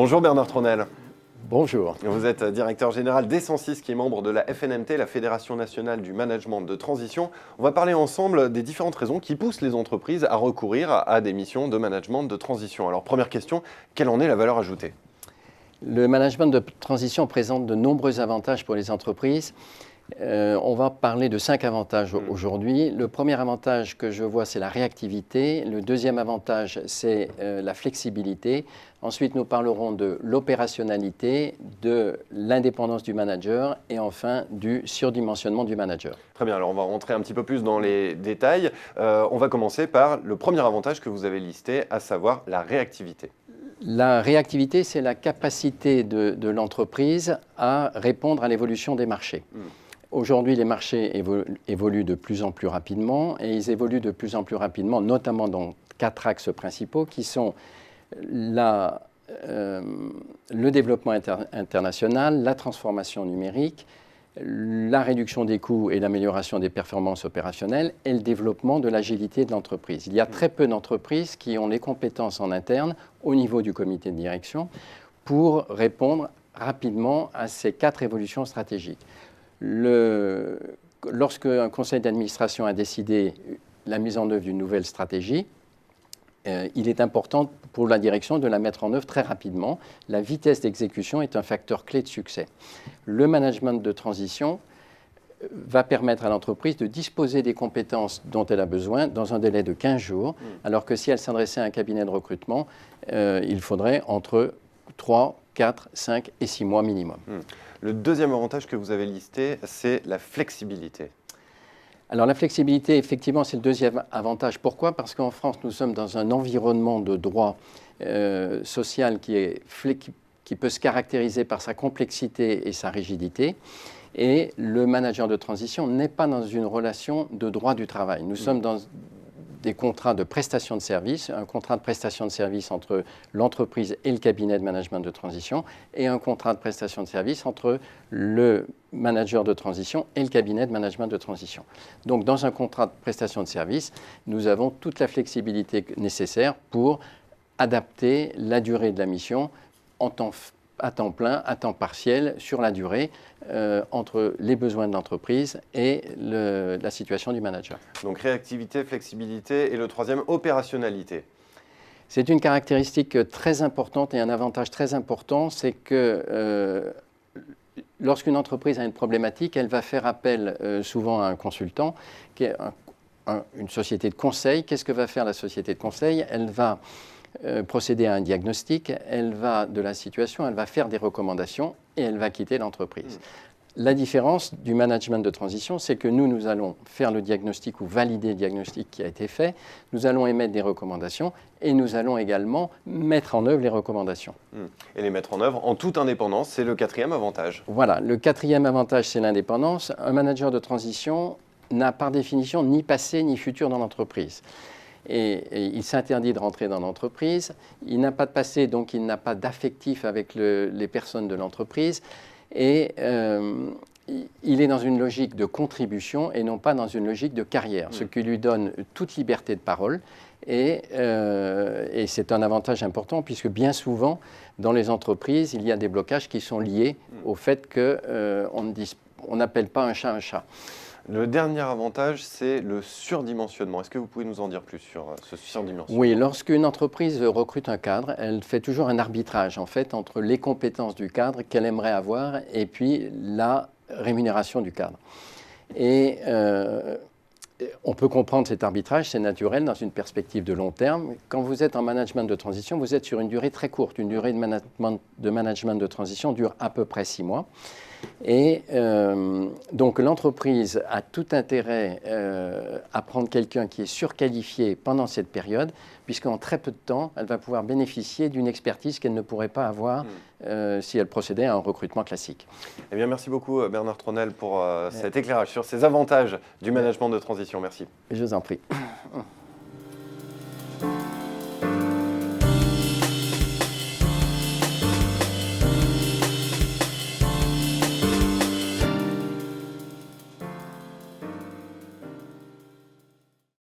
Bonjour Bernard Tronel. Bonjour. Vous êtes directeur général d'Essensis, qui est membre de la FNMT, la Fédération nationale du management de transition. On va parler ensemble des différentes raisons qui poussent les entreprises à recourir à des missions de management de transition. Alors première question, quelle en est la valeur ajoutée? Le management de transition présente de nombreux avantages pour les entreprises. On va parler de 5 avantages aujourd'hui. Le premier avantage que je vois, c'est la réactivité. Le deuxième avantage, c'est la flexibilité. Ensuite, nous parlerons de l'opérationnalité, de l'indépendance du manager et enfin du surdimensionnement du manager. Très bien, alors on va rentrer un petit peu plus dans les détails. On va commencer par le premier avantage que vous avez listé, à savoir la réactivité. La réactivité, c'est la capacité de l'entreprise à répondre à l'évolution des marchés. Aujourd'hui, les marchés évoluent de plus en plus rapidement et ils évoluent de plus en plus rapidement, notamment dans 4 axes principaux qui sont le développement international, la transformation numérique, la réduction des coûts et l'amélioration des performances opérationnelles et le développement de l'agilité de l'entreprise. Il y a très peu d'entreprises qui ont les compétences en interne au niveau du comité de direction pour répondre rapidement à ces 4 évolutions stratégiques. Lorsque un conseil d'administration a décidé la mise en œuvre d'une nouvelle stratégie, il est important pour la direction de la mettre en œuvre très rapidement. La vitesse d'exécution est un facteur clé de succès. Le management de transition va permettre à l'entreprise de disposer des compétences dont elle a besoin dans un délai de 15 jours, alors que si elle s'adressait à un cabinet de recrutement, il faudrait entre 3, 4, 5 et 6 mois minimum. Le deuxième avantage que vous avez listé, c'est la flexibilité. Alors la flexibilité, effectivement, c'est le deuxième avantage. Pourquoi? Parce qu'en France, nous sommes dans un environnement de droit social qui peut se caractériser par sa complexité et sa rigidité. Et le manager de transition n'est pas dans une relation de droit du travail. Nous sommes dans des contrats de prestation de service, un contrat de prestation de service entre l'entreprise et le cabinet de management de transition, et un contrat de prestation de service entre le manager de transition et le cabinet de management de transition. Donc, dans un contrat de prestation de service, nous avons toute la flexibilité nécessaire pour adapter la durée de la mission à temps plein, à temps partiel, sur la durée, entre les besoins de l'entreprise et la situation du manager. Donc réactivité, flexibilité et le troisième, opérationnalité. C'est une caractéristique très importante et un avantage très important, c'est que lorsqu'une entreprise a une problématique, elle va faire appel souvent à un consultant, qui est une société de conseil. Qu'est-ce que va faire la société de conseil? Elle va procéder à un diagnostic, elle va de la situation, elle va faire des recommandations et elle va quitter l'entreprise. La différence du management de transition, c'est que nous allons faire le diagnostic ou valider le diagnostic qui a été fait, nous allons émettre des recommandations et nous allons également mettre en œuvre les recommandations. Et les mettre en œuvre en toute indépendance, c'est le quatrième avantage. Voilà, le quatrième avantage, c'est l'indépendance. Un manager de transition n'a par définition ni passé ni futur dans l'entreprise. Et il s'interdit de rentrer dans l'entreprise. Il n'a pas de passé, donc il n'a pas d'affectif avec les personnes de l'entreprise. Et il est dans une logique de contribution et non pas dans une logique de carrière, ce qui lui donne toute liberté de parole. Et c'est un avantage important puisque bien souvent, dans les entreprises, il y a des blocages qui sont liés au fait qu'on n'appelle pas un chat un chat. Le dernier avantage, c'est le surdimensionnement. Est-ce que vous pouvez nous en dire plus sur ce surdimensionnement? Oui, lorsqu'une entreprise recrute un cadre, elle fait toujours un arbitrage en fait entre les compétences du cadre qu'elle aimerait avoir et puis la rémunération du cadre. Et on peut comprendre cet arbitrage, c'est naturel dans une perspective de long terme. Quand vous êtes en management de transition, vous êtes sur une durée très courte. Une durée de management de transition dure à peu près 6 mois. Et donc l'entreprise a tout intérêt à prendre quelqu'un qui est surqualifié pendant cette période, puisqu'en très peu de temps, elle va pouvoir bénéficier d'une expertise qu'elle ne pourrait pas avoir si elle procédait à un recrutement classique. Eh bien, merci beaucoup Bernard Tronel pour cet éclairage sur ces avantages du management de transition. Merci. Je vous en prie.